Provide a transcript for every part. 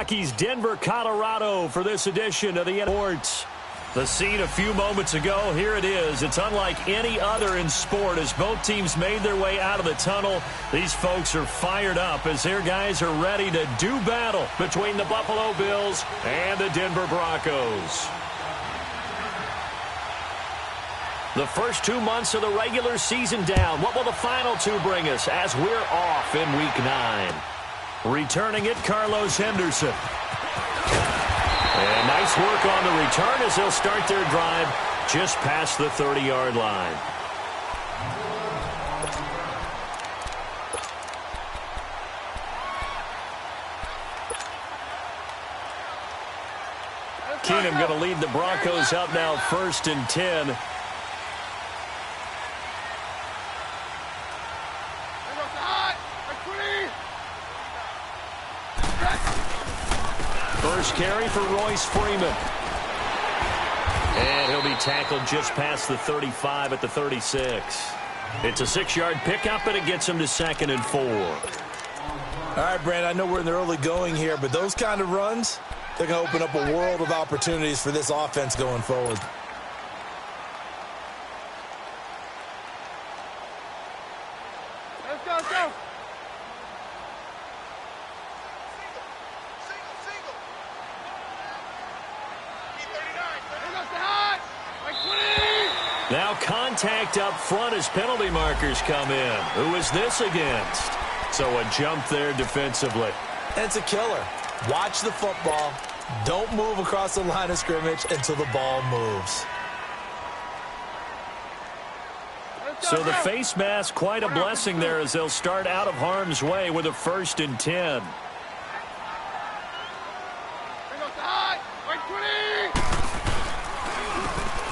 Rockies, Denver, Colorado for this edition of the Sports. The scene a few moments ago, here it is. It's unlike any other in sport as both teams made their way out of the tunnel. These folks are fired up as their guys are ready to do battle between the Buffalo Bills and the Denver Broncos. The first 2 months of the regular season down. What will the final two bring us as we're off in Week 9? Returning it, Carlos Henderson. And nice work on the return as they'll start their drive just past the 30-yard line. Keenum going to lead the Broncos up now 1st and 10. First carry for Royce Freeman. And he'll be tackled just past the 35 at the 36. It's a 6-yard pickup, and it gets him to 2nd and 4. All right, Brand, I know we're in the early going here, but those kind of runs, they're going to open up a world of opportunities for this offense going forward. Let's go, let's go. Now contact up front as penalty markers come in. Who is this against? So a jump there defensively. It's a killer. Watch the football. Don't move across the line of scrimmage until the ball moves. So the face mask, quite a blessing there as they'll start out of harm's way with a 1st and 10.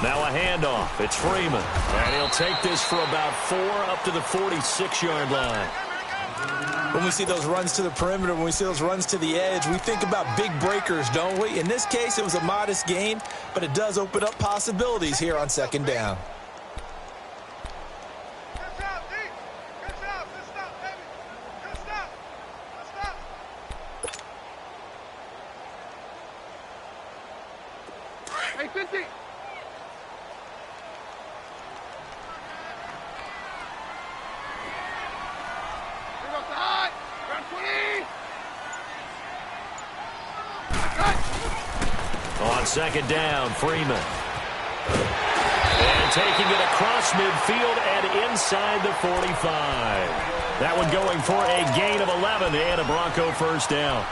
Now a handoff. It's Freeman. And he'll take this for about 4 up to the 46-yard line. When we see those runs to the perimeter, when we see those runs to the edge, we think about big breakers, don't we? In this case, it was a modest gain, but it does open up possibilities here on 2nd down. Hey, 50. On 2nd down, Freeman. And taking it across midfield and inside the 45. That one going for a gain of 11 and a Bronco 1st down.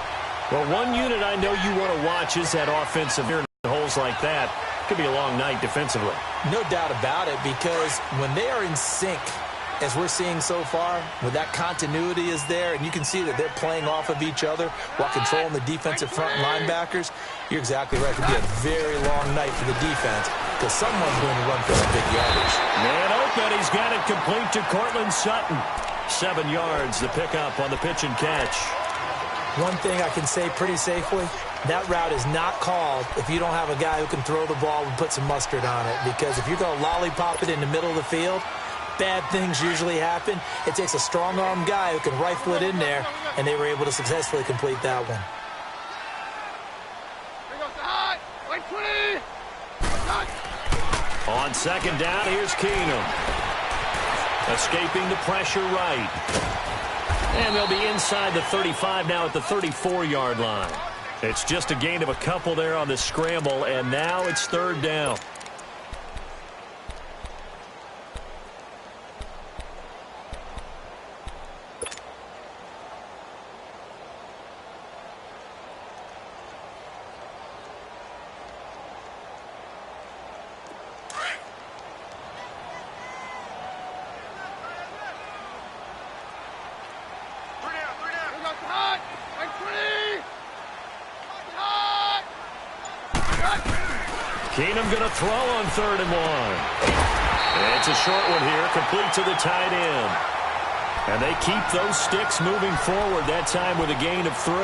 Well, one unit I know you want to watch is that offensive holes like that. Could be a long night defensively. No doubt about it, because when they are in sync, as we're seeing so far, when that continuity is there, and you can see that they're playing off of each other while controlling the defensive front linebackers, you're exactly right. It could be a very long night for the defense because someone's going to run for that big yardage. Man open, he's got it complete to Cortland Sutton. 7 yards, the pickup on the pitch and catch. One thing I can say pretty safely, that route is not called if you don't have a guy who can throw the ball and put some mustard on it, because if you're going to lollipop it in the middle of the field, bad things usually happen. It takes a strong-arm guy who can rifle it in there, and they were able to successfully complete that one. On 2nd down, here's Keenum. Escaping the pressure right. And they'll be inside the 35 now at the 34-yard line. It's just a gain of a couple there on the scramble, and now it's 3rd down. Keenum going to throw on 3rd and 1. It's a short one here, complete to the tight end. And they keep those sticks moving forward, that time with a gain of 3.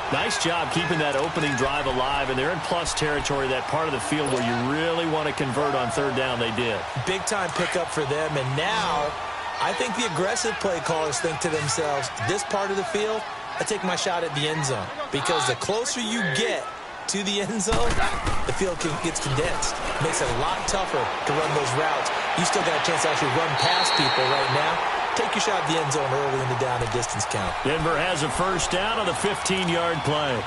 Nice job keeping that opening drive alive, and they're in plus territory, that part of the field where you really want to convert on 3rd down. They did. Big-time pickup for them, and now I think the aggressive play callers think to themselves, this part of the field, I take my shot at the end zone because the closer you get to the end zone, the field gets condensed. It makes it a lot tougher to run those routes. You still got a chance to actually run past people right now. Take your shot at the end zone early in the down and distance count. Denver has a first down on the 15-yard play.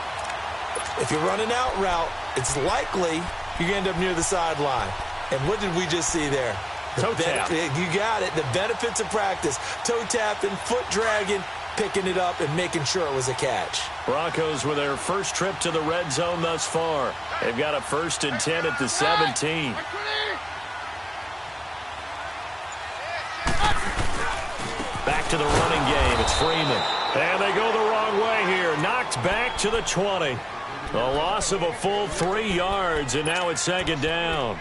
If you're running out route, it's likely you're going to end up near the sideline. And what did we just see there? Toe tap. You got it. The benefits of practice. Toe tapping, foot dragging, picking it up, and making sure it was a catch. Broncos with their first trip to the red zone thus far. They've got a 1st and 10 at the 17. Back to the running game. It's Freeman. And they go the wrong way here. Knocked back to the 20. A loss of a full 3 yards, and now it's 2nd down.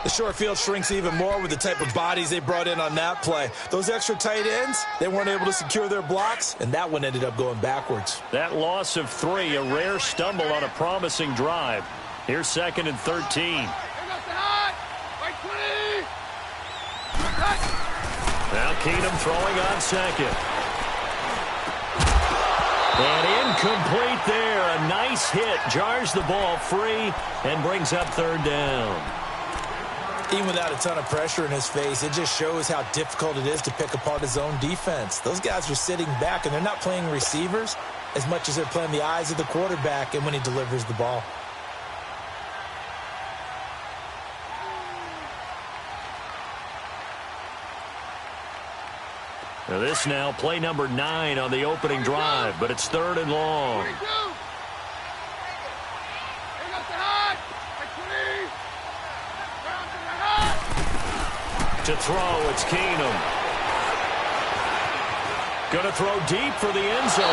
The short field shrinks even more with the type of bodies they brought in on that play. Those extra tight ends, they weren't able to secure their blocks, and that one ended up going backwards. That loss of 3, a rare stumble on a promising drive. Here's 2nd and 13. Now Keenum throwing on 2nd. And incomplete there. A nice hit. Jars the ball free and brings up 3rd down. Even without a ton of pressure in his face, it just shows how difficult it is to pick apart his own defense. Those guys are sitting back, and they're not playing receivers as much as they're playing the eyes of the quarterback and when he delivers the ball. Now this now play number 9 on the opening drive, but it's 3rd and long. To throw, it's Keenum. Going to throw deep for the end zone.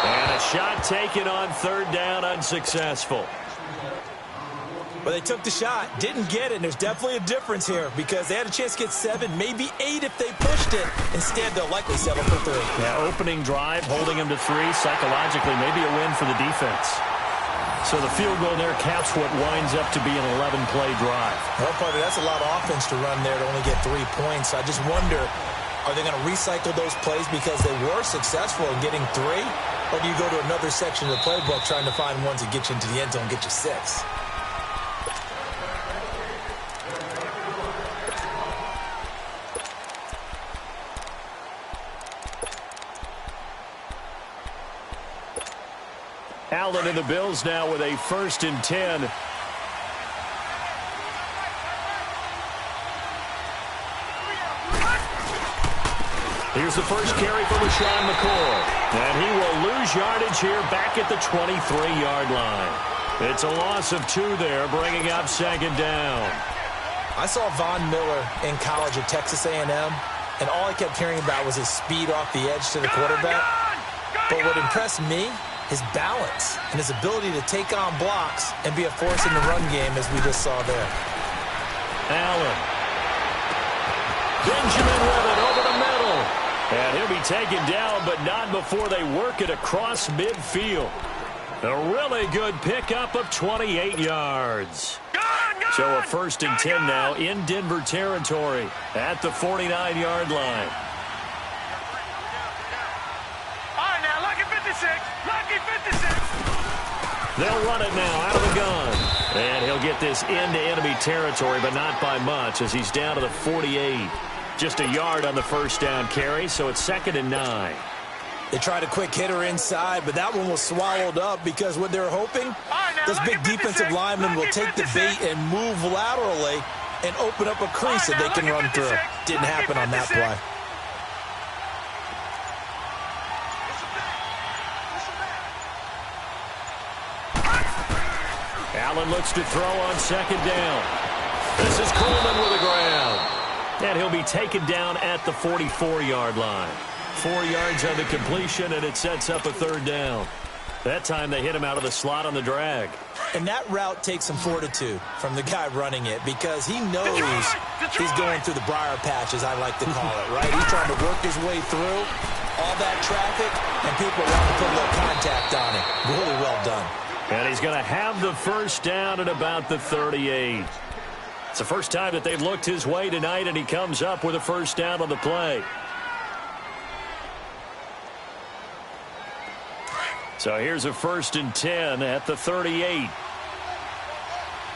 And a shot taken on 3rd down, unsuccessful. Well, they took the shot, didn't get it, and there's definitely a difference here because they had a chance to get 7, maybe 8 if they pushed it. Instead, they'll likely settle for 3. Yeah, opening drive, holding them to 3, psychologically, maybe a win for the defense. So the field goal there caps what winds up to be an 11-play drive. Well, partner, that's a lot of offense to run there to only get 3 points. I just wonder, are they going to recycle those plays because they were successful in getting 3? Or do you go to another section of the playbook trying to find ones that get you into the end zone and get you 6? Allen and the Bills now with a 1st and 10. Here's the first carry for LaShawn McCoy. And he will lose yardage here back at the 23-yard line. It's a loss of 2 there, bringing up 2nd down. I saw Von Miller in college at Texas A&M, and all I kept hearing about was his speed off the edge to the quarterback. But what impressed me, his balance and his ability to take on blocks and be a force in the run game as we just saw there. Allen. Benjamin with it over the middle. And he'll be taken down, but not before they work it across midfield. A really good pickup of 28 yards. So a 1st and 10 now in Denver territory at the 49-yard line. They'll run it now out of the gun. And he'll get this into enemy territory, but not by much as he's down to the 48. Just a yard on the 1st down carry, so it's 2nd and 9. They tried a quick hitter inside, but that one was swallowed up because what they're hoping, those big defensive linemen will take the bait and move laterally and open up a crease that they can run through. Didn't happen on that play. Allen looks to throw on 2nd down. This is Coleman with the ground. And he'll be taken down at the 44-yard line. 4 yards on the completion, and it sets up a 3rd down. That time they hit him out of the slot on the drag. And that route takes some fortitude from the guy running it because he knows he's going through the briar patch, as I like to call it, right? He's trying to work his way through all that traffic, and people want to put a little contact on it. Really well done. And he's going to have the 1st down at about the 38. It's the first time that they've looked his way tonight, and he comes up with a 1st down on the play. So here's a 1st and 10 at the 38.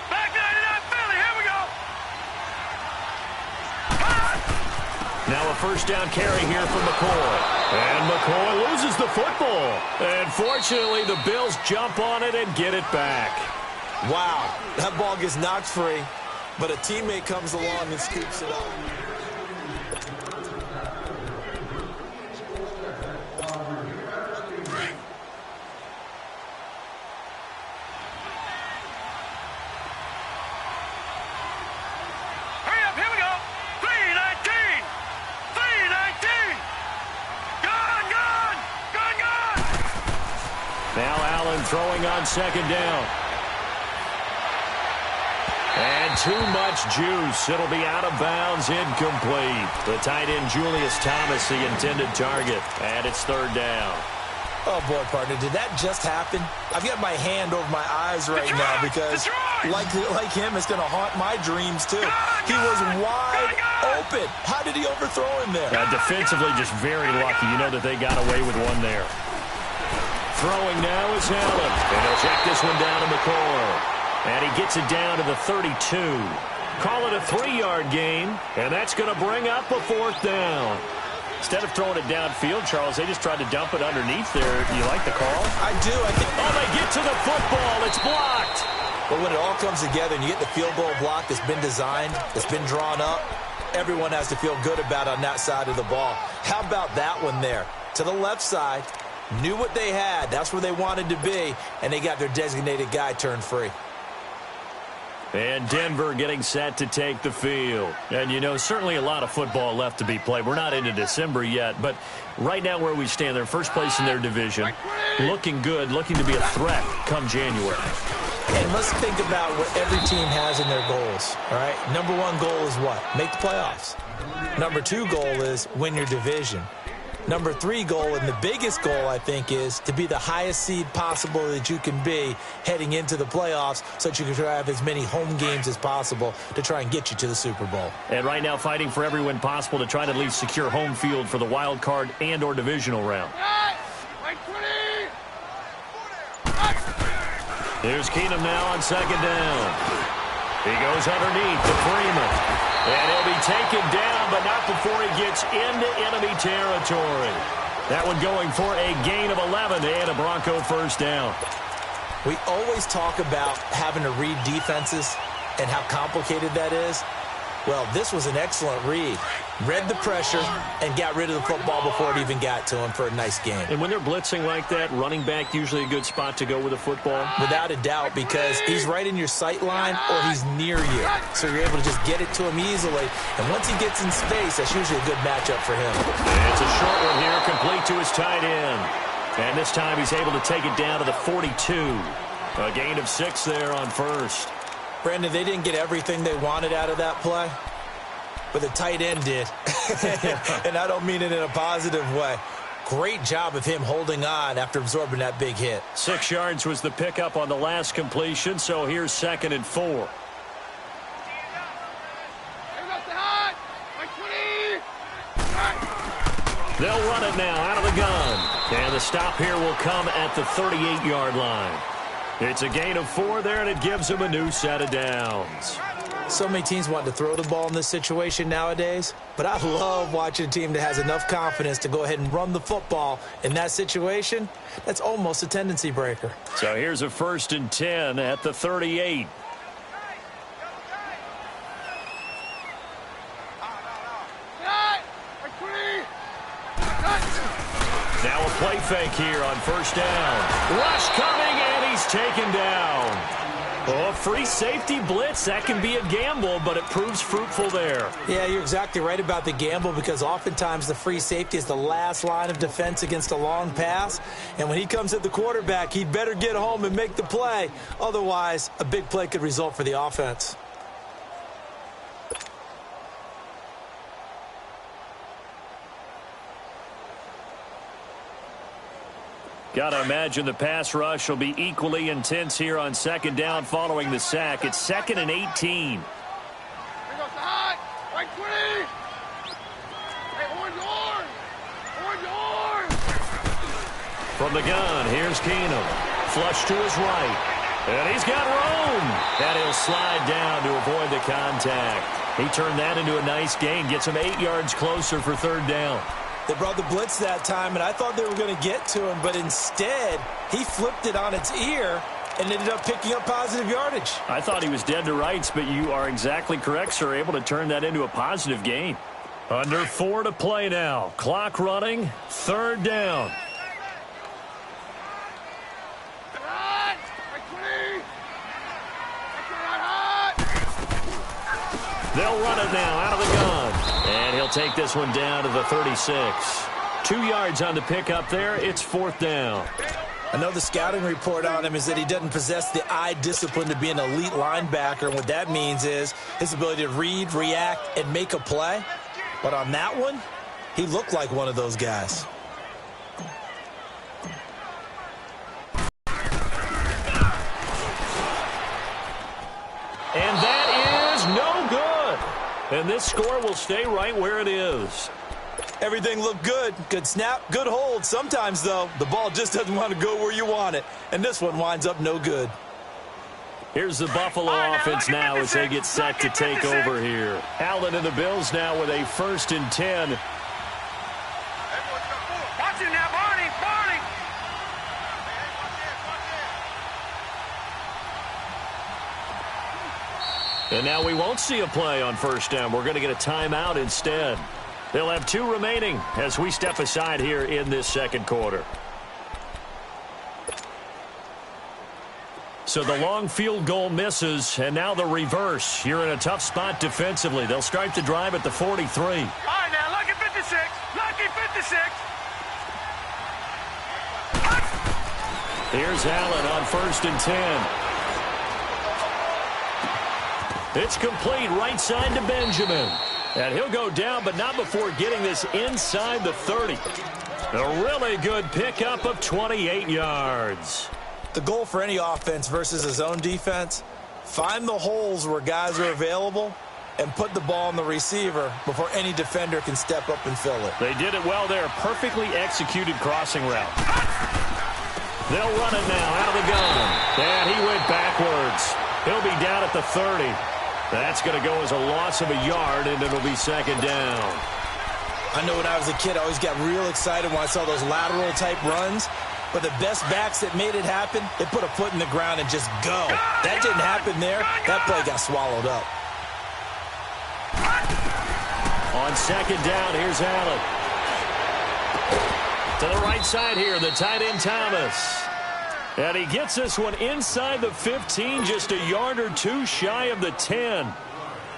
Back 99 Philly, here we go. Now a 1st down carry here for McCoy. And McCoy loses the football. And fortunately, the Bills jump on it and get it back. Wow, that ball gets knocked free, but a teammate comes along and scoops it up. Hurry up, here we go. 319. 319. Gone. Now Allen throwing on 2nd down. And too much juice. It'll be out of bounds, incomplete. The tight end, Julius Thomas, the intended target. And it's 3rd down. Oh, boy, partner, did that just happen? I've got my hand over my eyes right now because, like him, it's going to haunt my dreams, too. He was wide open. How did he overthrow him there? Defensively, just very lucky. You know that they got away with one there. Throwing now is Allen. And he'll check this one down to McCoy. And he gets it down to the 32. Call it a 3-yard gain, and that's going to bring up a 4th down. Instead of throwing it downfield, Charles, they just tried to dump it underneath there. Do you like the call? I do. Oh, they get to the football. It's blocked. But when it all comes together and you get the field goal block that's been designed, that's been drawn up, everyone has to feel good about on that side of the ball. How about that one there? To the left side, knew what they had. That's where they wanted to be, and they got their designated guy turned free. And Denver getting set to take the field. And, you know, certainly a lot of football left to be played. We're not into December yet, but right now where we stand, they're first place in their division. Looking good, looking to be a threat come January. And let's think about what every team has in their goals, all right? Number 1 goal is what? Make the playoffs. Number 2 goal is win your division. Number 3 goal, and the biggest goal, I think, is to be the highest seed possible that you can be heading into the playoffs so that you can try to have as many home games as possible to try and get you to the Super Bowl. And right now fighting for every win possible to try to at least secure home field for the wild card and or divisional round. Here's Keenum now on 2nd down. He goes underneath to Freeman. And he'll be taken down, but not before he gets into enemy territory. That one going for a gain of 11 and a Bronco 1st down. We always talk about having to read defenses and how complicated that is. Well, this was an excellent read. Read the pressure and got rid of the football before it even got to him for a nice game. And when they're blitzing like that, running back usually a good spot to go with a football? Without a doubt, because he's right in your sight line or he's near you. So you're able to just get it to him easily. And once he gets in space, that's usually a good matchup for him. And it's a short one here, complete to his tight end. And this time he's able to take it down to the 42. A gain of 6 there on 1st. Brandon, they didn't get everything they wanted out of that play, but the tight end did. And I don't mean it in a positive way. Great job of him holding on after absorbing that big hit. 6 yards was the pickup on the last completion, so here's 2nd and 4. They'll run it now out of the gun. And the stop here will come at the 38-yard line. It's a gain of 4 there, and it gives them a new set of downs. So many teams want to throw the ball in this situation nowadays, but I love watching a team that has enough confidence to go ahead and run the football. In that situation, that's almost a tendency breaker. So here's a 1st and 10 at the 38. Now a play fake here on 1st down. Rush coming, and he's taken down. Oh, free safety blitz, that can be a gamble, but it proves fruitful there. Yeah, you're exactly right about the gamble because oftentimes the free safety is the last line of defense against a long pass. And when he comes at the quarterback, he'd better get home and make the play. Otherwise, a big play could result for the offense. Got to imagine the pass rush will be equally intense here on 2nd down following the sack. It's 2nd and 18. From the gun, here's Keenum. Flush to his right. And he's got room. And he'll slide down to avoid the contact. He turned that into a nice gain. Gets him 8 yards closer for third down. They brought the blitz that time, and I thought they were going to get to him, but instead he flipped it on its ear and ended up picking up positive yardage. I thought he was dead to rights, but you are exactly correct, sir. Able to turn that into a positive gain. Under 4 to play now. Clock running. Third down. They'll run it now out of the gun. And he'll take this one down to the 36. 2 yards on the pickup there. It's fourth down. I know the scouting report on him is that he doesn't possess the eye discipline to be an elite linebacker. And what that means is his ability to read, react, and make a play. But on that one, he looked like one of those guys. And that is no good. And this score will stay right where it is. Everything looked good. Good snap, good hold. Sometimes, though, the ball just doesn't want to go where you want it. And this one winds up no good. Here's the Buffalo offense now as they get set to take over here. Allen and the Bills now with a 1st and 10. Watch him now, Barney, Barney. And now we won't see a play on first down. We're going to get a timeout instead. They'll have 2 remaining as we step aside here in this second quarter. So the long field goal misses, and now the reverse. You're in a tough spot defensively. They'll start the drive at the 43. All right, now, lucky 56. Lucky 56. Here's Allen on 1st and 10. It's complete right side to Benjamin. And he'll go down, but not before getting this inside the 30. A really good pickup of 28 yards. The goal for any offense versus his own defense, find the holes where guys are available and put the ball on the receiver before any defender can step up and fill it. They did it well there. Perfectly executed crossing route. They'll run it now out of the gun. And he went backwards. He'll be down at the 30. That's going to go as a loss of a yard, and it'll be second down. I know when I was a kid, I always got real excited when I saw those lateral-type runs. But the best backs that made it happen, they put a foot in the ground and just go. That didn't happen there. That play got swallowed up. On second down, here's Allen. To the right side here, the tight end Thomas. And he gets this one inside the 15, just a yard or 2 shy of the 10.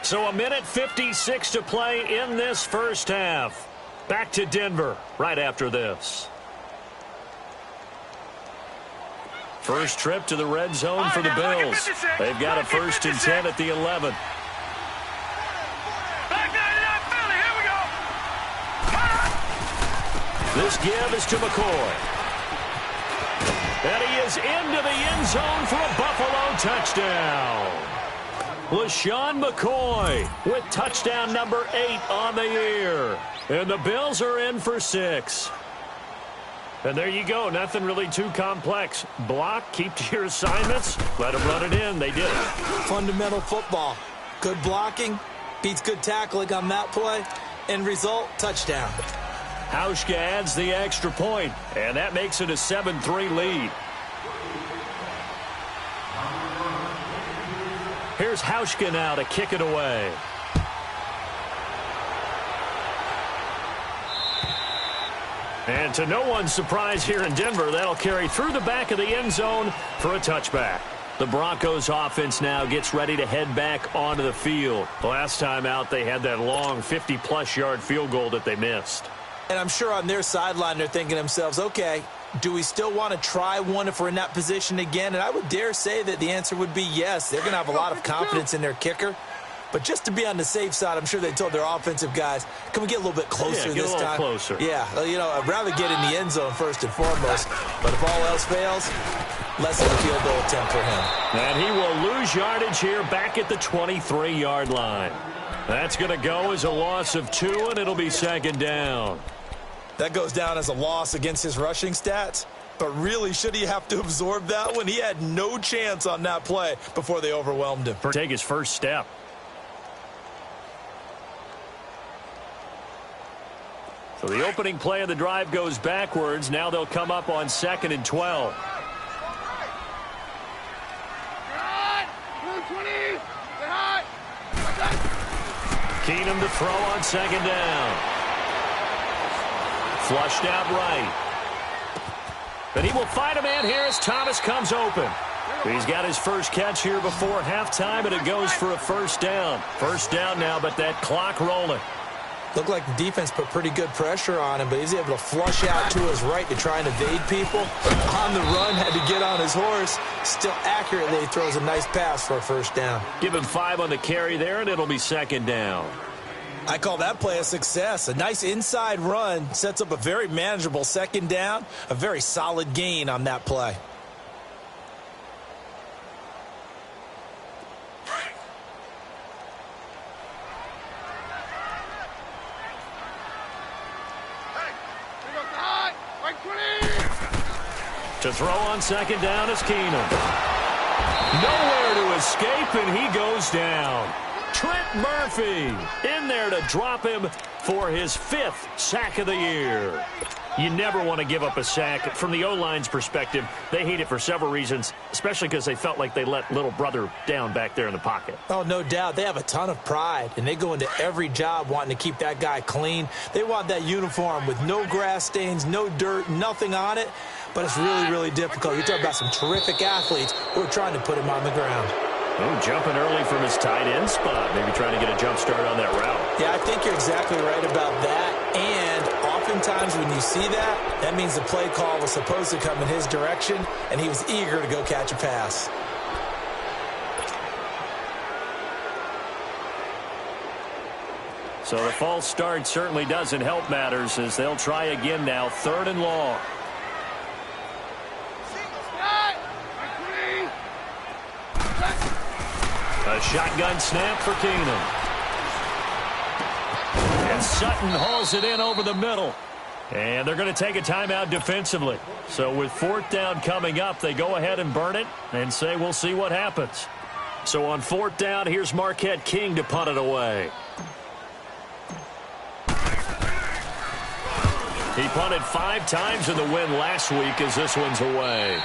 So a minute 56 to play in this first half. Back to Denver right after this. First trip to the red zone for the Bills. They've got a 1st and 10 at the 11. This give is to McCoy. And he is into the end zone for a Buffalo touchdown. LaShawn McCoy with touchdown number 8 on the year. And the Bills are in for 6. And there you go. Nothing really too complex. Block, keep to your assignments, let them run it in. They did it. Fundamental football. Good blocking beats good tackling on that play. End result, touchdown. Hauschka adds the extra point, and that makes it a 7-3 lead. Here's Hauschka now to kick it away. And to no one's surprise here in Denver, that'll carry through the back of the end zone for a touchback. The Broncos offense now gets ready to head back onto the field. Last time out, they had that long 50-plus yard field goal that they missed. And I'm sure on their sideline they're thinking to themselves, okay, do we still want to try one if we're in that position again? And I would dare say that the answer would be yes. They're going to have a lot of confidence in their kicker. But just to be on the safe side, I'm sure they told their offensive guys, can we get a little bit closer this time? Closer. Yeah, you know, I'd rather get in the end zone first and foremost. But if all else fails, less than a field goal attempt for him. And he will lose yardage here back at the 23-yard line. That's going to go as a loss of 2, and it'll be second down. That goes down as a loss against his rushing stats. But really, should he have to absorb that one? He had no chance on that play before they overwhelmed him. Take his first step. So the opening play of the drive goes backwards. Now they'll come up on 2nd and 12. Keenum to throw on 2nd down. Flushed out right. But he will find a man here as Thomas comes open. He's got his first catch here before halftime, and it goes for a first down. First down now, but that clock rolling. Looked like the defense put pretty good pressure on him, but he's able to flush out to his right to try and evade people. On the run, had to get on his horse. Still accurately throws a nice pass for a first down. Give him 5 on the carry there, and it'll be 2nd down. I call that play a success. A nice inside run sets up a very manageable 2nd down. A very solid gain on that play. To throw on 2nd down is Keenum. Nowhere to escape, and he goes down. Trent Murphy in there to drop him for his 5th sack of the year. You never want to give up a sack. From the O-line's perspective, they hate it for several reasons, especially because they felt like they let little brother down back there in the pocket. Oh, no doubt. They have a ton of pride, and they go into every job wanting to keep that guy clean. They want that uniform with no grass stains, no dirt, nothing on it. But it's really, really difficult. You're talking about some terrific athletes who are trying to put him on the ground. Oh, jumping early from his tight end spot. Maybe trying to get a jump start on that route. Yeah, I think you're exactly right about that. And oftentimes when you see that, that means the play call was supposed to come in his direction, and he was eager to go catch a pass. So the false start certainly doesn't help matters as they'll try again now. 3rd and long. A shotgun snap for Keenum. And Sutton hauls it in over the middle. And they're going to take a timeout defensively. So with 4th down coming up, they go ahead and burn it and say we'll see what happens. So on 4th down, here's Marquette King to punt it away. He punted 5 times in the win last week as this one's away.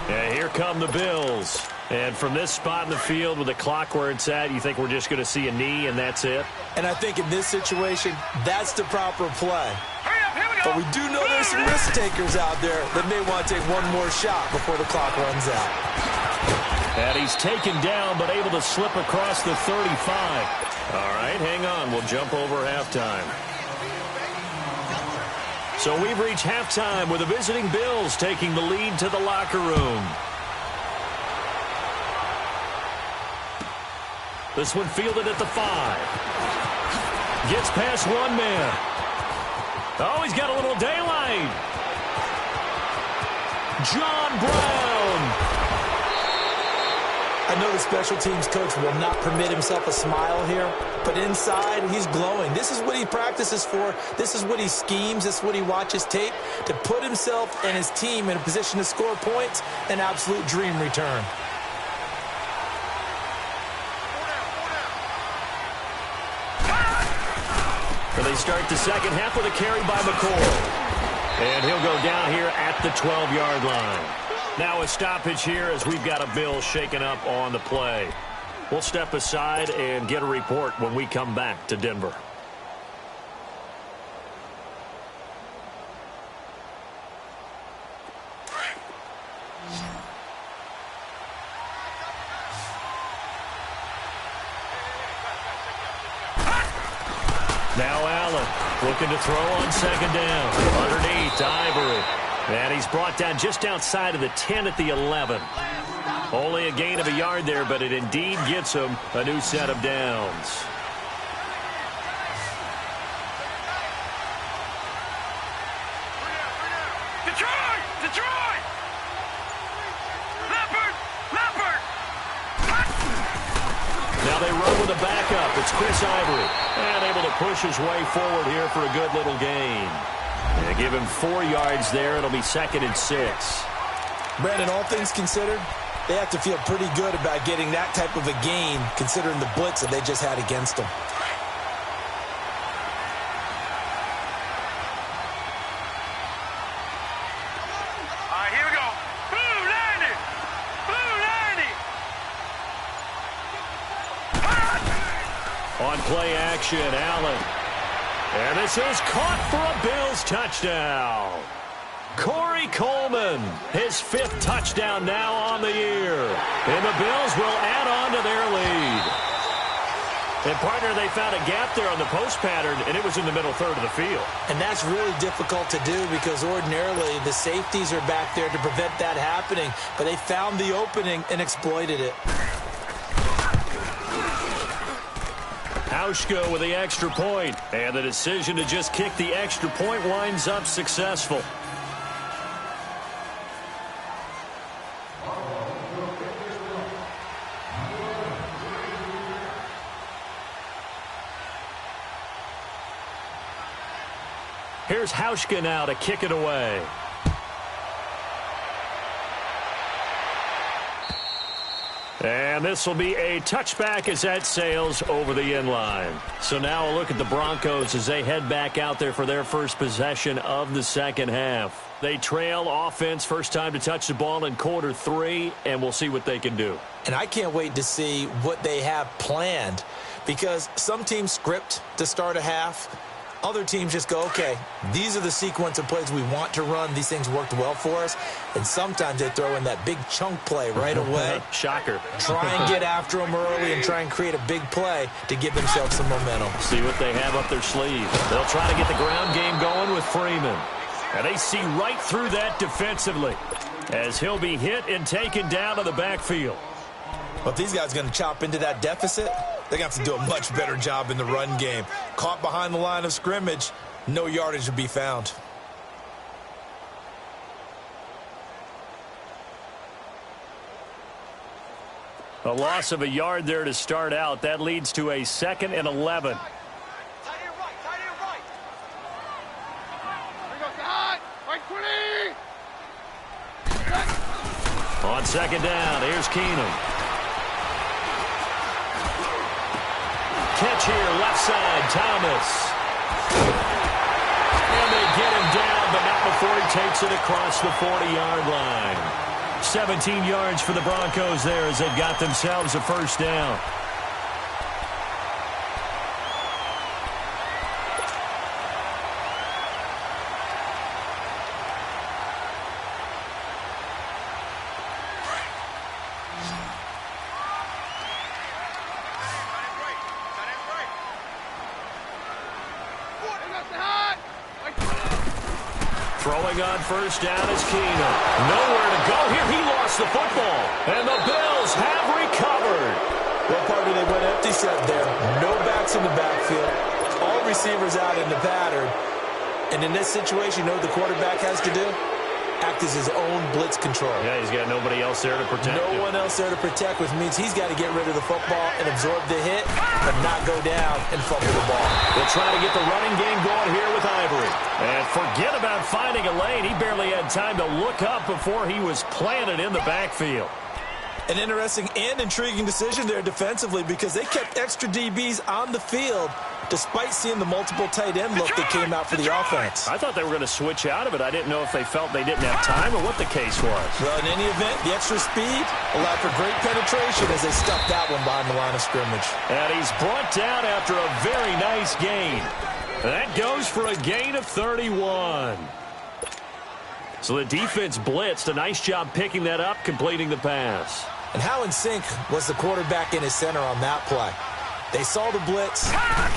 And here come the Bills. And from this spot in the field with the clock where it's at, you think we're just going to see a knee and that's it? And I think in this situation, that's the proper play. Here we go. But we do know there's some risk takers out there that may want to take one more shot before the clock runs out. And he's taken down but able to slip across the 35. All right, hang on. We'll jump over halftime. So we've reached halftime with the visiting Bills taking the lead to the locker room. This one fielded at the 5. Gets past one man. Oh, he's got a little daylight. John Brown. I know the special teams coach will not permit himself a smile here, but inside he's glowing. This is what he practices for. This is what he schemes. This is what he watches tape to put himself and his team in a position to score points. An absolute dream return. So they start the second half with a carry by McCoy. And he'll go down here at the 12-yard line. Now a stoppage here as we've got a Bill shaken up on the play. We'll step aside and get a report when we come back to Denver. Now Allen looking to throw on 2nd down. Underneath to Ivory. And he's brought down just outside of the 10 at the 11. Only a gain of a yard there, but it indeed gets him a new set of downs. Detroit! Leopard! Now they run with a backup. It's Chris Ivory. And able to push his way forward here for a good little gain. They give him 4 yards there. It'll be 2nd and 6. Brandon, all things considered, they have to feel pretty good about getting that type of a gain considering the blitz that they just had against them. All right, here we go. Blue 90. Blue 90. On play action, Allen. And this is caught for a Bills touchdown. Corey Coleman, his 5th touchdown now on the year. And the Bills will add on to their lead. And, partner, they found a gap there on the post pattern, and it was in the middle third of the field. And that's really difficult to do because ordinarily the safeties are back there to prevent that happening. But they found the opening and exploited it. Hauschka with the extra point. And the decision to just kick the extra point winds up successful. Here's Hauschka now to kick it away. And this will be a touchback as that sails over the end line. So now a look at the Broncos as they head back out there for their first possession of the second half. They trail offense, first time to touch the ball in quarter 3, and we'll see what they can do. And I can't wait to see what they have planned because some teams script to start a half. Other teams just go, okay, these are the sequence of plays we want to run. These things worked well for us. And sometimes they throw in that big chunk play right away. Shocker. Try and get after them early and try and create a big play to give themselves some momentum. See what they have up their sleeve. They'll try to get the ground game going with Freeman. And they see right through that defensively as he'll be hit and taken down to the backfield. Well, if these guys are going to chop into that deficit, they're going to have to do a much better job in the run game. Caught behind the line of scrimmage, no yardage to be found. A loss of a yard there to start out. That leads to a 2nd and 11. On 2nd down, here's Keenum. Catch here, left side, Thomas. And they get him down, but not before he takes it across the 40-yard line. 17 yards for the Broncos there as they've got themselves a first down. Throwing on first down is Keenum. Nowhere to go here. He lost the football. And the Bills have recovered. Well, partner, they went empty set there. No backs in the backfield. All receivers out in the pattern. And in this situation, you know what the quarterback has to do? Act as his own blitz control. Yeah, he's got nobody else there to protect him. No one else there to protect, which means he's got to get rid of the football and absorb the hit, but not go down and fumble the ball. They'll try to get the running game going here with Ivory. And forget about finding a lane. He barely had time to look up before he was planted in the backfield. An interesting and intriguing decision there defensively because they kept extra DBs on the field despite seeing the multiple tight end look that came out for the offense. I thought they were going to switch out of it. I didn't know if they felt they didn't have time or what the case was. Well, in any event, the extra speed allowed for great penetration as they stuffed that one behind the line of scrimmage. And he's brought down after a very nice gain. That goes for a gain of 31. So the defense blitzed. A nice job picking that up, completing the pass. And how in sync was the quarterback in his center on that play? They saw the blitz,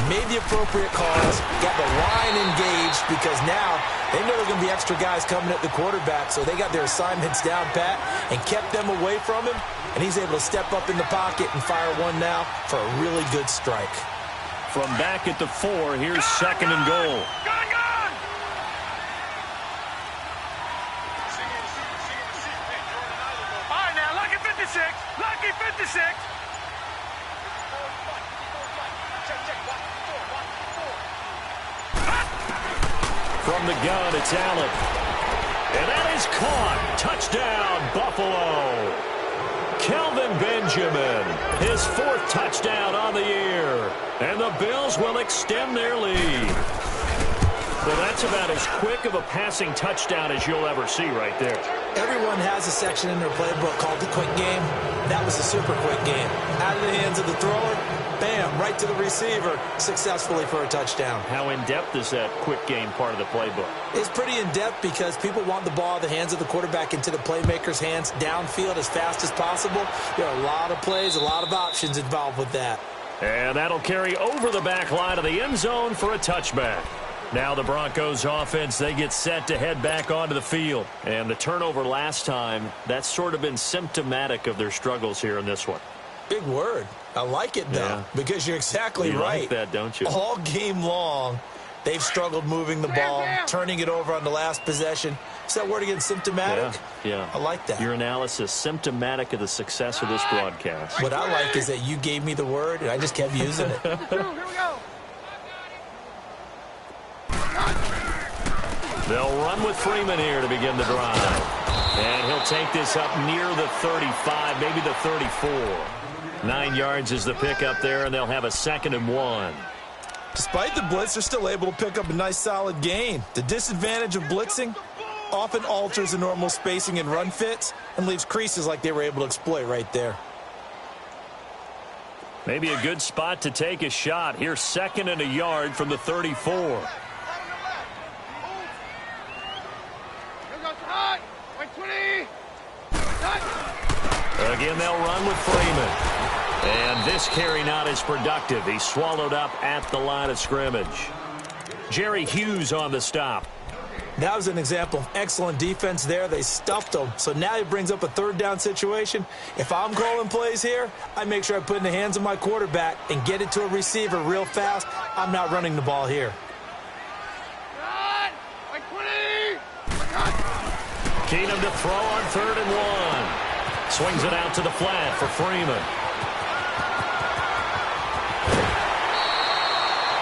made the appropriate calls, got the line engaged because now they know there are going to be extra guys coming at the quarterback, so they got their assignments down pat and kept them away from him, and he's able to step up in the pocket and fire one now for a really good strike. From back at the 4, here's 2nd and goal. All right, now, lucky 56. Lucky 56. From From the gun, it's Allen. And that is caught. Touchdown, Buffalo. Kelvin Benjamin, his 4th touchdown on the year. And the Bills will extend their lead. Well, that's about as quick of a passing touchdown as you'll ever see right there. Everyone has a section in their playbook called the quick game. That was a super quick game. Out of the hands of the thrower, bam, right to the receiver, successfully for a touchdown. How in-depth is that quick game part of the playbook? It's pretty in-depth because people want the ball out of the hands of the quarterback into the playmaker's hands downfield as fast as possible. There are a lot of plays, a lot of options involved with that. And that'll carry over the back line of the end zone for a touchback. Now the Broncos offense, they get set to head back onto the field. And the turnover last time, that's sort of been symptomatic of their struggles here in this one. Big word. I like it, though, because you're exactly right. You like that, don't you? All game long, they've struggled moving the ball, turning it over on the last possession. Is that word again, symptomatic? Yeah. I like that. Your analysis, symptomatic of the success of this broadcast. What I like is that you gave me the word, and I just kept using it. Here we go. They'll run with Freeman here to begin the drive. And he'll take this up near the 35, maybe the 34. 9 yards is the pickup there, and they'll have a 2nd and 1. Despite the blitz, they're still able to pick up a nice, solid gain. The disadvantage of blitzing often alters the normal spacing and run fits and leaves creases like they were able to exploit right there. Maybe a good spot to take a shot. Here's 2nd and a yard from the 34. Again, they'll run with Freeman. And this carry not as productive. He's swallowed up at the line of scrimmage. Jerry Hughes on the stop. That was an example of excellent defense there. They stuffed him. So now he brings up a 3rd down situation. If I'm calling plays here, I make sure I put it in the hands of my quarterback and get it to a receiver real fast. I'm not running the ball here. Keenum to throw on 3rd and 1. Swings it out to the flat for Freeman.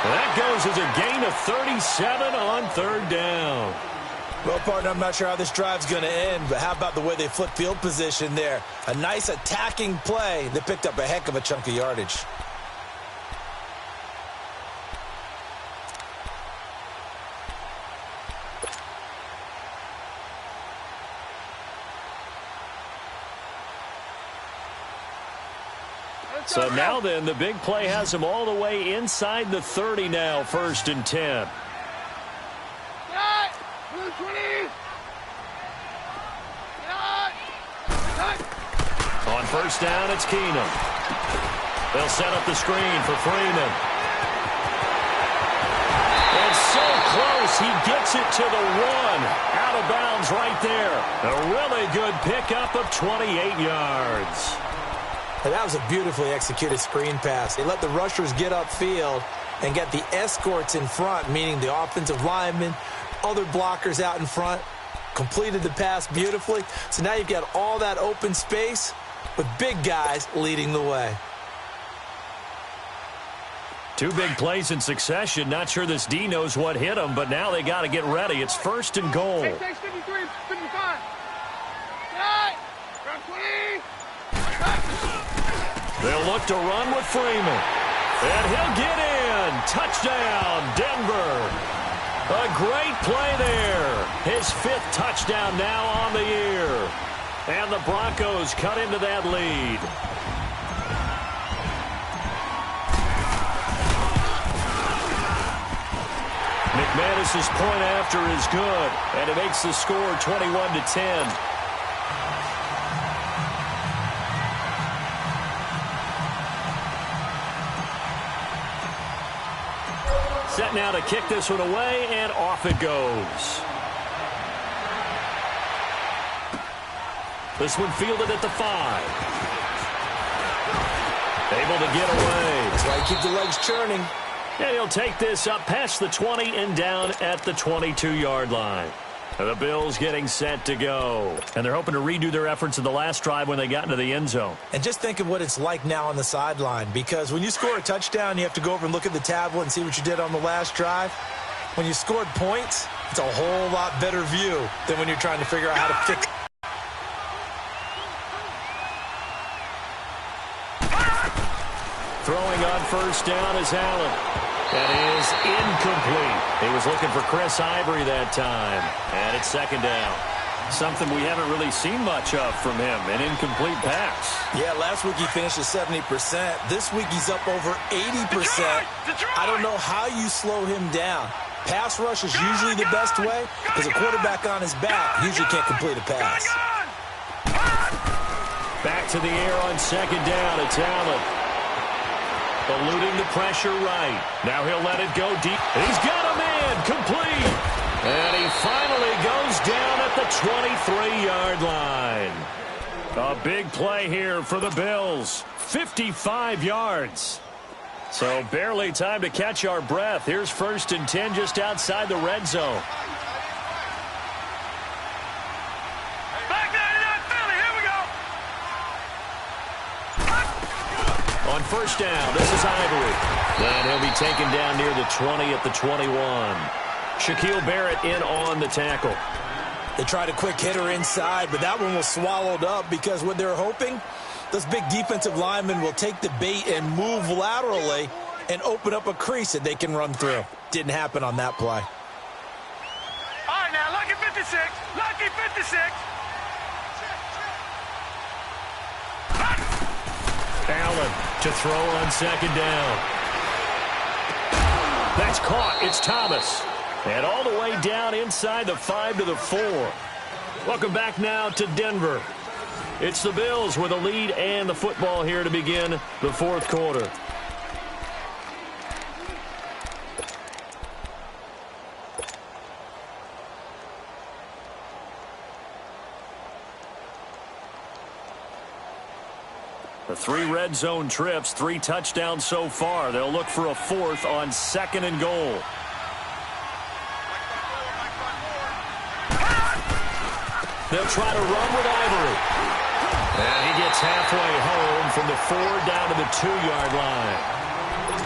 That goes as a gain of 37 on 3rd down. Well, partner, I'm not sure how this drive's going to end, but how about the way they flip field position there? A nice attacking play that picked up a heck of a chunk of yardage. So now then, the big play has him all the way inside the 30 now, 1st and 10. On 1st down, it's Keenum. They'll set up the screen for Freeman. And so close, he gets it to the 1. Out of bounds right there. A really good pickup of 28 yards. And that was a beautifully executed screen pass. They let the rushers get upfield and get the escorts in front, meaning the offensive linemen, other blockers out in front, completed the pass beautifully. So now you've got all that open space with big guys leading the way. 2 big plays in succession. Not sure this D knows what hit him, but now they got to get ready. It's 1st and goal. 53, 55. Round 20. They'll look to run with Freeman. And he'll get in. Touchdown, Denver. A great play there. His 5th touchdown now on the year. And the Broncos cut into that lead. McManus's point after is good. And it makes the score 21-10. Set now to kick this one away, and off it goes. This one fielded at the 5. Able to get away. That's why you keep the legs churning. And he'll take this up past the 20 and down at the 22-yard line. The Bills getting set to go. And they're hoping to redo their efforts in the last drive when they got into the end zone. And just think of what it's like now on the sideline, because when you score a touchdown, you have to go over and look at the tablet and see what you did on the last drive. When you scored points, It's a whole lot better view than when you're trying to figure out how to fix it. Throwing on first down is Allen. That is incomplete. He was looking for Chris Ivory that time. And it's second down. Something we haven't really seen much of from him, an incomplete pass. Yeah, last week he finished at 70%. This week he's up over 80%. I don't know how you slow him down. Pass rush is usually the best way because a quarterback on his back usually can't complete a pass. Back to the air on second down. It's Allen. Eluding the pressure right. Now he'll let it go deep. He's got a man complete. And he finally goes down at the 23-yard line. A big play here for the Bills. 55 yards. So barely time to catch our breath. Here's 1st and 10 just outside the red zone. Back 99 Philly, here we go. On first down, this is Ivory. And he'll be taken down near the 20 at the 21. Shaquille Barrett in on the tackle. They tried a quick hitter inside, but that one was swallowed up because what they're hoping, those big defensive linemen will take the bait and move laterally and open up a crease that they can run through. Didn't happen on that play. All right, now, lucky 56. Lucky 56. Allen to throw on second down. That's caught. It's Thomas. And all the way down inside the 5 to the 4. Welcome back now to Denver. It's the Bills with a lead and the football here to begin the fourth quarter. The 3 red zone trips, 3 touchdowns so far. They'll look for a 4th on 2nd and goal. They'll try to run with Ivory. And he gets halfway home from the 4 down to the 2-yard line.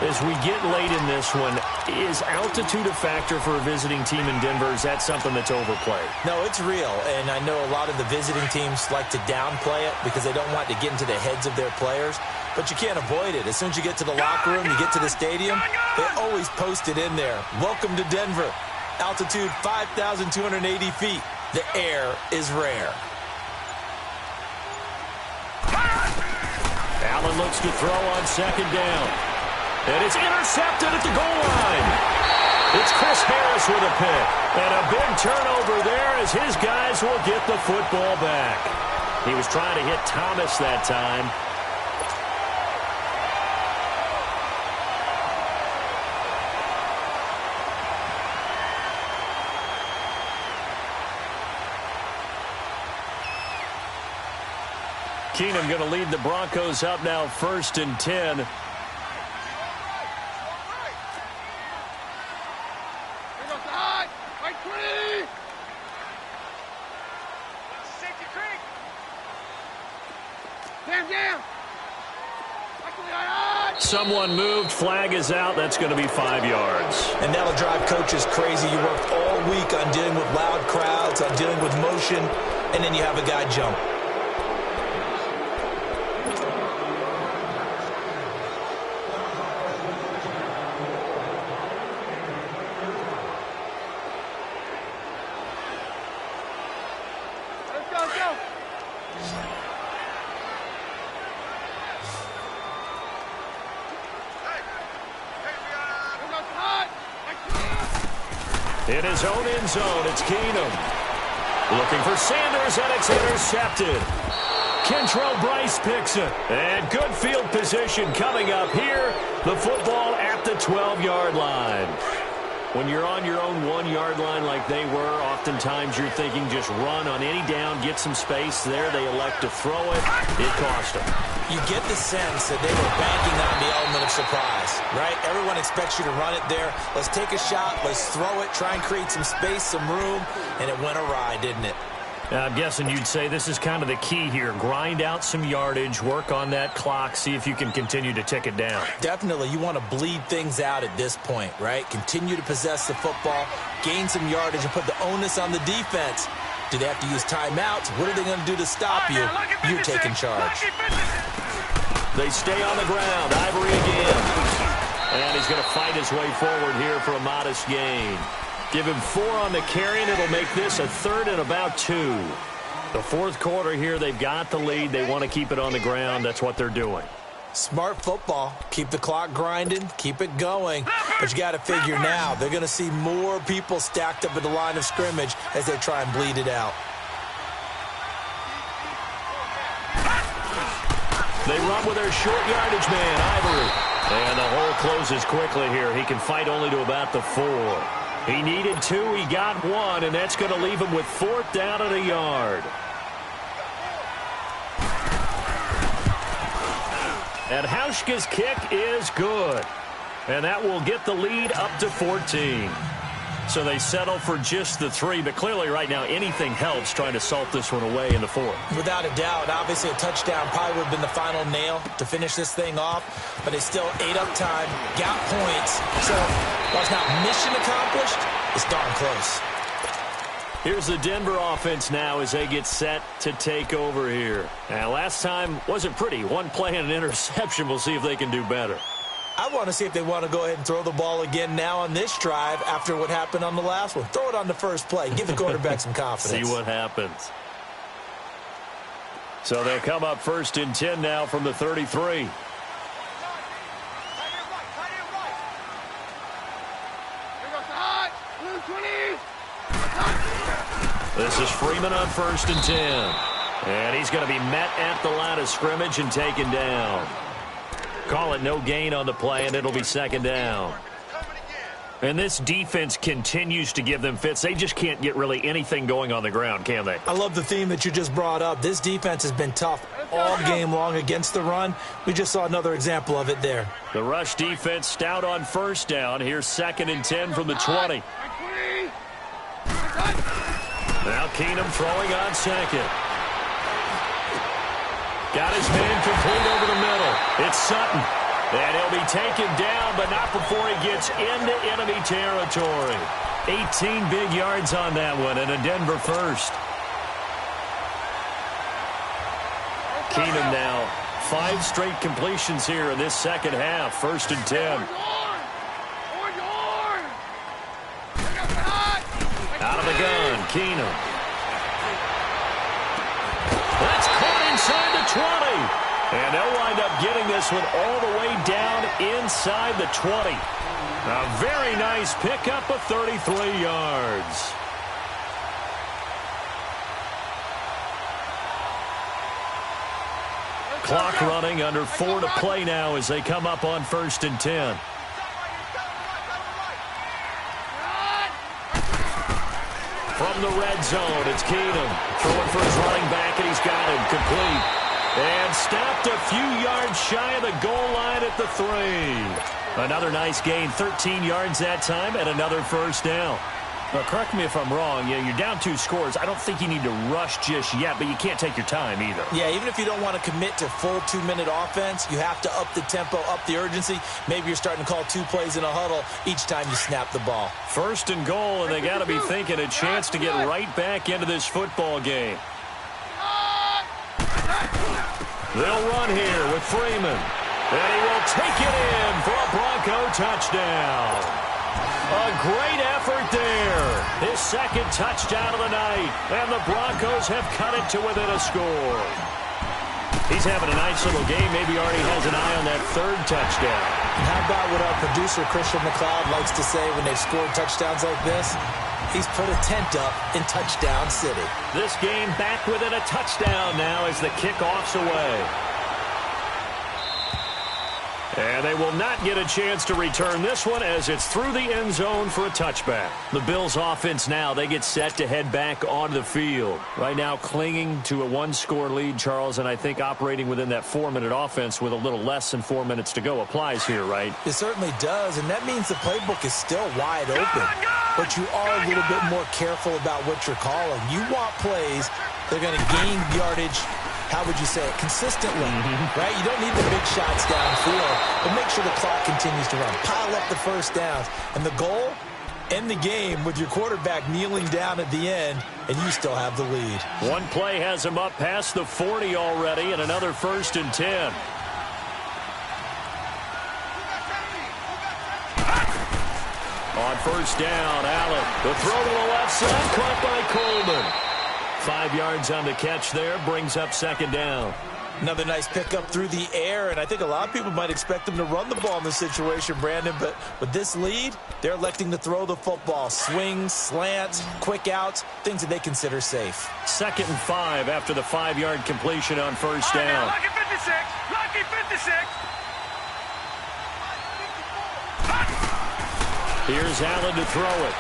As we get late in this one, is altitude a factor for a visiting team in Denver? Is that something that's overplayed? No, it's real, and I know a lot of the visiting teams like to downplay it because they don't want to get into the heads of their players, but you can't avoid it. As soon as you get to the locker room, you get to the stadium, they always post it in there. Welcome to Denver. Altitude 5,280 feet. The air is rare. Allen looks to throw on second down. And it's intercepted at the goal line. It's Chris Harris with a pick. And a big turnover there as his guys will get the football back. He was trying to hit Thomas that time. Keenum going to lead the Broncos up now 1st and 10. Someone moved. Flag is out. That's going to be 5 yards. And that'll drive coaches crazy. You worked all week on dealing with loud crowds, on dealing with motion, and then you have a guy jump. In his own end zone, it's Keenum. Looking for Sanders, and it's intercepted. Kentrell Bryce picks it. And good field position coming up here. The football at the 12-yard line. When you're on your own 1-yard line like they were, oftentimes you're thinking just run on any down, get some space there. They elect to throw it. It cost them. You get the sense that they were banking on the element of surprise, right? Everyone expects you to run it there. Let's take a shot. Let's throw it. Try and create some space, some room. And it went awry, didn't it? I'm guessing you'd say this is kind of the key here. Grind out some yardage, work on that clock, see if you can continue to tick it down. Definitely. You want to bleed things out at this point, right? Continue to possess the football, gain some yardage, and put the onus on the defense. Do they have to use timeouts? What are they going to do to stop you? You're taking charge. They stay on the ground. Ivory again. And he's going to fight his way forward here for a modest gain. Give him 4 on the carry, and it'll make this a 3rd and about 2. The fourth quarter here, they've got the lead. They want to keep it on the ground. That's what they're doing. Smart football. Keep the clock grinding. Keep it going. But you got to figure now, they're going to see more people stacked up at the line of scrimmage as they try and bleed it out. They run with their short yardage man, Ivory. And the hole closes quickly here. He can fight only to about the 4. He needed 2, he got 1, and that's going to leave him with 4th down and a yard. And Hauschka's kick is good. And that will get the lead up to 14. So they settle for just the 3, but clearly right now anything helps trying to salt this one away in the 4th. Without a doubt, obviously a touchdown probably would have been the final nail to finish this thing off, but they still ate up time, got points. So while it's not mission accomplished, it's darn close. Here's the Denver offense now as they get set to take over here. Now, last time wasn't pretty. 1 play and an interception. We'll see if they can do better. I want to see if they want to go ahead and throw the ball again now on this drive after what happened on the last one. Throw it on the first play. Give the quarterback some confidence. See what happens. So they'll come up 1st and 10 now from the 33. This is Freeman on 1st and 10. And he's going to be met at the line of scrimmage and taken down. Call it no gain on the play, and it'll be 2nd down. And this defense continues to give them fits. They just can't get really anything going on the ground, can they? I love the theme that you just brought up. This defense has been tough all game long against the run. We just saw another example of it there. The rush defense stout on 1st down. Here's 2nd and 10 from the 20. Now Keenum throwing on 2nd. Got his man complete over the middle. It's Sutton. And he'll be taken down, but not before he gets into enemy territory. 18 big yards on that one, and a Denver first. Keenum now 5 straight completions here in this second half. 1st and 10. Out of the gun, Keenum. That's caught inside the 20. And they'll wind up getting this one all the way down inside the 20. A very nice pickup of 33 yards. Clock running, under 4 to play now as they come up on 1st and 10. From the red zone, it's Keenum throwing for his running back, and he's got him complete. And stopped a few yards shy of the goal line at the 3. Another nice gain, 13 yards that time, and another 1st down. Now, correct me if I'm wrong. You're down 2 scores. I don't think you need to rush just yet, but you can't take your time either. Yeah, even if you don't want to commit to full 2-minute offense, you have to up the tempo, up the urgency. Maybe you're starting to call 2 plays in a huddle each time you snap the ball. 1st and goal, and they got to be thinking a chance to get right back into this football game. They'll run here with Freeman. And he will take it in for a Bronco touchdown. A great effort there. His 2nd touchdown of the night. And the Broncos have cut it to within a score. He's having a nice little game. Maybe already has an eye on that 3rd touchdown. And how about what our producer, Christian McLeod, likes to say when they've scored touchdowns like this? He's put a tent up in Touchdown City. This game back within a touchdown now as the kickoff's away. And they will not get a chance to return this one as it's through the end zone for a touchback. The Bills offense now, they get set to head back onto the field. Right now clinging to a 1-score lead, Charles, and I think operating within that 4-minute offense with a little less than 4 minutes to go applies here, right? It certainly does, and that means the playbook is still wide open. but you are a little bit more careful about what you're calling. You want plays that are going to gain yardage, how would you say it, consistently, right? You don't need the big shots downfield, but make sure the clock continues to run. Pile up the first downs. And the goal, end the game with your quarterback kneeling down at the end, and you still have the lead. One play has him up past the 40 already, and another 1st and 10. On 1st down, Allen. The throw to the left side, caught by Coleman. 5 yards on the catch there, brings up 2nd down. Another nice pickup through the air, and I think a lot of people might expect them to run the ball in this situation, Brandon, but with this lead, they're electing to throw the football. Swings, slants, quick outs, things that they consider safe. 2nd and 5 after the 5-yard completion on 1st down. Lucky 56. Lucky 56. Here's Allen to throw it.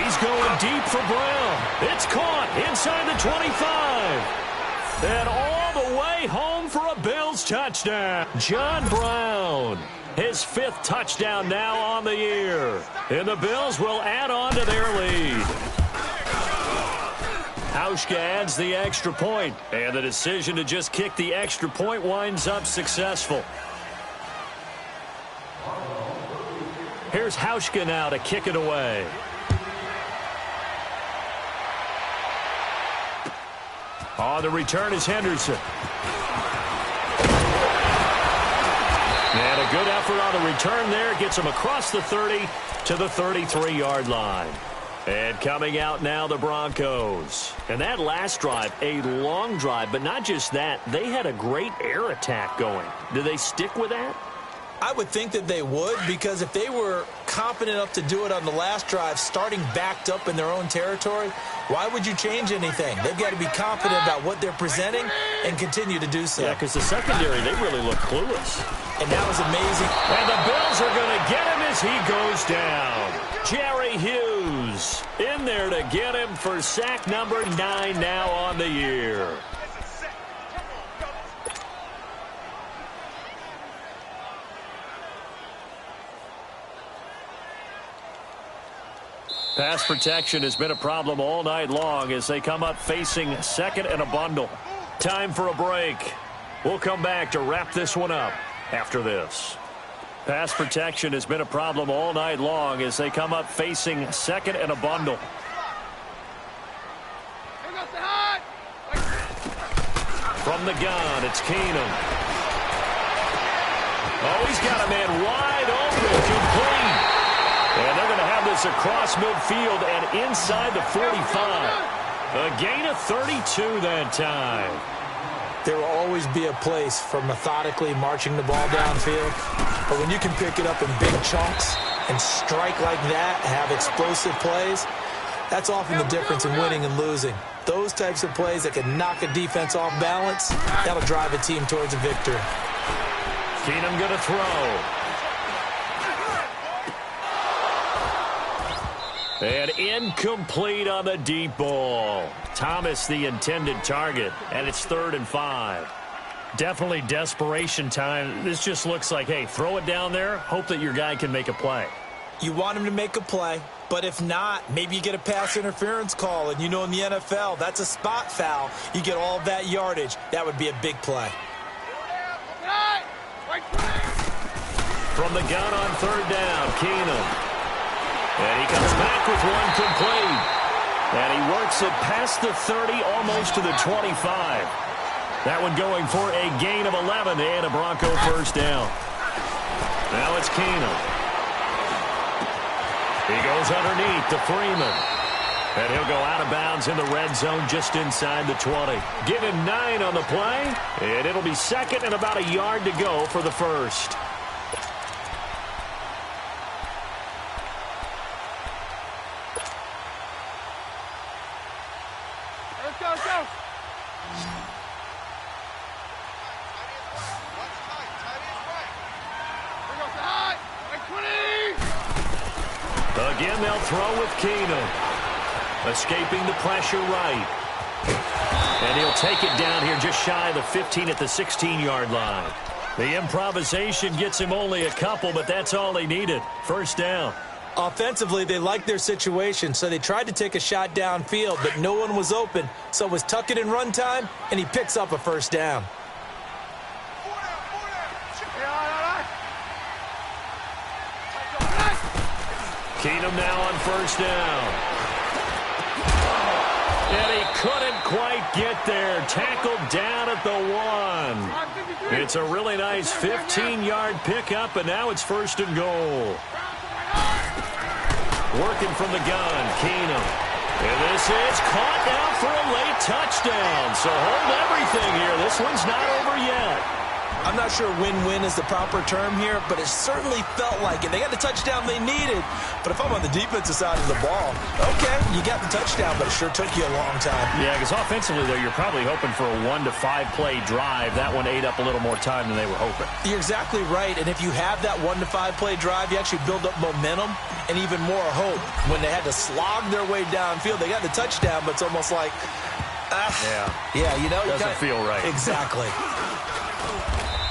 He's going deep for Brown. It's caught inside the 25. And all the way home for a Bills touchdown. John Brown, his 5th touchdown now on the year. And the Bills will add on to their lead. Hauschka adds the extra point, and the decision to just kick the extra point winds up successful. Here's Hauschka now to kick it away. On the return is Henderson. And a good effort on the return there. Gets him across the 30 to the 33-yard line. And coming out now, the Broncos. And that last drive, a long drive, but not just that. They had a great air attack going. Do they stick with that? I would think that they would, because if they were competent enough to do it on the last drive, starting backed up in their own territory, why would you change anything? They've got to be confident about what they're presenting and continue to do so. Yeah, because the secondary, they really look clueless. And that was amazing. And the Bills are going to get him as he goes down. Jerry Hughes in there to get him for sack number 9 now on the year. Pass protection has been a problem all night long as they come up facing 2nd and a bundle. Time for a break. We'll come back to wrap this one up after this. Pass protection has been a problem all night long as they come up facing 2nd and a bundle. From the gun, it's Keenum. Oh, he's got a man wide open, complete. And they're going to have this across midfield and inside the 45. A gain of 32 that time. There will always be a place for methodically marching the ball downfield. But when you can pick it up in big chunks and strike like that, have explosive plays, that's often the difference in winning and losing. Those types of plays that can knock a defense off balance, that'll drive a team towards a victory. Keenum going to throw. And incomplete on the deep ball. Thomas the intended target, and it's 3rd and 5. Definitely desperation time. This just looks like, hey, throw it down there, hope that your guy can make a play. You want him to make a play, but if not, maybe you get a pass interference call, and you know in the NFL, that's a spot foul. You get all that yardage. That would be a big play. From the gun on 3rd down, Keenum. And he comes back with one complete. And he works it past the 30, almost to the 25. That one going for a gain of 11 and a Bronco 1st down. Now it's Keenum. He goes underneath to Freeman. And he'll go out of bounds in the red zone just inside the 20. Give him 9 on the play. And it'll be 2nd and about a yard to go for the 1st. Again, they'll throw with Keenum. Escaping the pressure right. And he'll take it down here just shy of the 15 at the 16-yard line. The improvisation gets him only a couple, but that's all he needed. 1st down. Offensively, they liked their situation, so they tried to take a shot downfield, but no one was open. So it was tuck it and run time, and he picks up a first down. Keenum now on first down. And he couldn't quite get there. Tackled down at the 1. It's a really nice 15-yard pickup, and now it's first and goal. Working from the gun, Keenum. And this is caught now for a late touchdown. So hold everything here. This one's not over yet. I'm not sure win-win is the proper term here, but it certainly felt like it. They got the touchdown they needed. But if I'm on the defensive side of the ball, okay, you got the touchdown, but it sure took you a long time. Yeah, because offensively, though, you're probably hoping for a 1 to 5 play drive. That one ate up a little more time than they were hoping. You're exactly right. And if you have that 1 to 5 play drive, you actually build up momentum and even more hope. When they had to slog their way downfield, they got the touchdown, but it's almost like, yeah, you know, doesn't feel right. Exactly.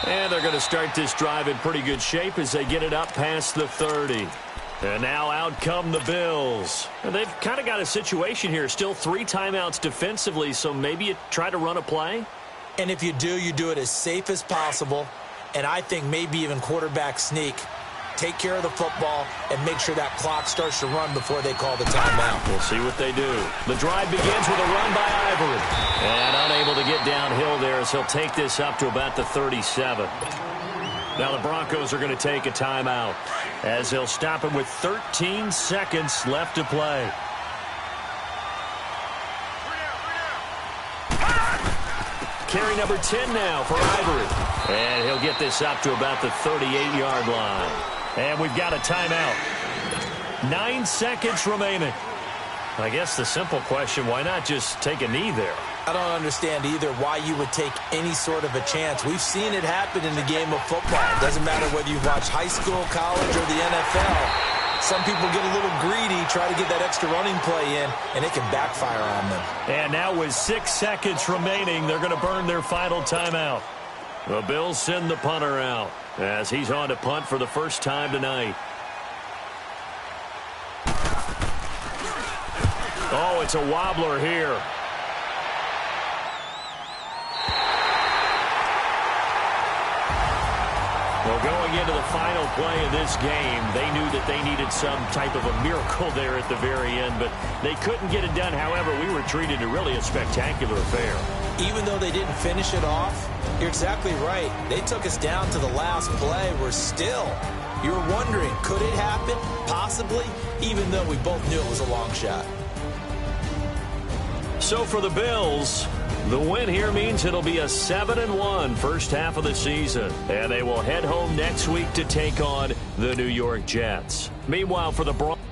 And they're going to start this drive in pretty good shape as they get it up past the 30. And now out come the Bills. And they've kind of got a situation here. Still 3 timeouts defensively, so maybe you try to run a play. And if you do it as safe as possible. And I think maybe even quarterback sneak. Take care of the football and make sure that clock starts to run before they call the timeout. We'll see what they do. The drive begins with a run by Ivory. And unable to get downhill there as he'll take this up to about the 37. Now the Broncos are going to take a timeout as they'll stop him with 13 seconds left to play. Carry number 10 now for Ivory. And he'll get this up to about the 38-yard line. And we've got a timeout. 9 seconds remaining. I guess the simple question, why not just take a knee there? I don't understand either why you would take any sort of a chance. We've seen it happen in the game of football. It doesn't matter whether you watch high school, college, or the NFL. Some people get a little greedy, try to get that extra running play in, and it can backfire on them. And now with 6 seconds remaining, they're going to burn their final timeout. The Bills send the punter out as he's on to punt for the first time tonight. Oh, it's a wobbler here. Well, going into the final play of this game, they knew that they needed some type of a miracle there at the very end, but they couldn't get it done. However, we were treated to really a spectacular affair. Even though they didn't finish it off, you're exactly right. They took us down to the last play. You were wondering, could it happen? Possibly, even though we both knew it was a long shot. So for the Bills, the win here means it'll be a 7-1 first half of the season, and they will head home next week to take on the New York Jets. Meanwhile, for the Broncos,